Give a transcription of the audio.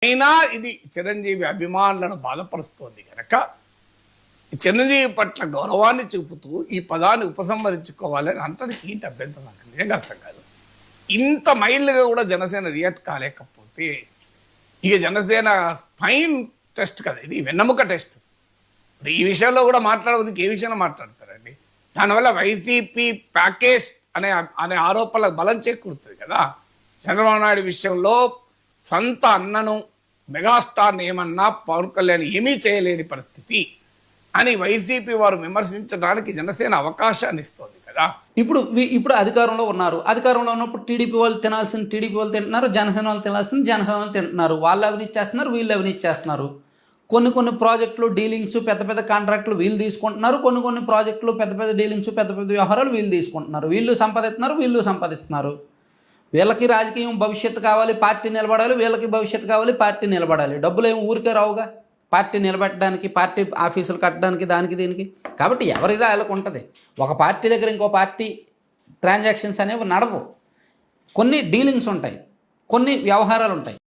అయినా ఇది చిరంజీవి అభిమానులను బాధపరుస్తోంది కనుక చిరంజీవి పట్ల గౌరవాన్ని చూపుతూ ఈ పదాన్ని ఉపసంహరించుకోవాలని అంటానికి ఏంటి అభ్యంతరం? నాకు నిజంగా అర్థం కాదు. ఇంత మైల్డ్గా కూడా జనసేన రియాక్ట్ కాలేకపోతే ఇక జనసేన స్పైన్ టెస్ట్ కదా, ఇది వెన్నెముక టెస్ట్. ఈ విషయంలో కూడా మాట్లాడవద్దు, ఏ విషయంలో మాట్లాడతారండి? దానివల్ల వైసీపీ ప్యాకేజ్ అనే ఆరోపణలకు బలం చేకూరుతుంది కదా. చంద్రబాబు నాయుడు విషయంలో సొంత అన్నను మెగాస్టార్ని ఏమన్నా పవన్ కళ్యాణ్ ఏమీ చేయలేని పరిస్థితి అని వైసీపీ వారు విమర్శించడానికి జనసేన అవకాశాన్ని ఇస్తుంది కదా. ఇప్పుడు అధికారంలో ఉన్నారు. అధికారంలో ఉన్నప్పుడు టీడీపీ వాళ్ళు తినాల్సిన టీడీపీ వాళ్ళు తింటున్నారు, జనసేన వాళ్ళు తినాల్సిన జనసేన వాళ్ళు తింటున్నారు. వాళ్ళు అవినీతి చేస్తున్నారు, వీళ్ళు అవినీతి చేస్తున్నారు. కొన్ని ప్రాజెక్టులు డీలింగ్స్ పెద్ద పెద్ద కాంట్రాక్టులు వీళ్ళు తీసుకుంటున్నారు, కొన్ని ప్రాజెక్టులు పెద్ద పెద్ద డీలింగ్స్ పెద్ద పెద్ద వ్యవహారాలు వీళ్ళు తీసుకుంటున్నారు. వీళ్ళు సంపాదిస్తున్నారు, వీళ్ళు సంపాదిస్తున్నారు. వీళ్ళకి రాజకీయం భవిష్యత్తు కావాలి, పార్టీ నిలబడాలి. వీళ్ళకి భవిష్యత్తు కావాలి, పార్టీ నిలబడాలి. డబ్బులు ఏమి ఊరికే రావుగా పార్టీ నిలబెట్టడానికి, పార్టీ ఆఫీసులు కట్టడానికి, దానికి దీనికి. కాబట్టి ఎవరిదా వాళ్ళకు ఉంటుంది. ఒక పార్టీ దగ్గర ఇంకో పార్టీ ట్రాన్సాక్షన్స్ అనేవి నడవు. కొన్ని డీలింగ్స్ ఉంటాయి, కొన్ని వ్యవహారాలు ఉంటాయి.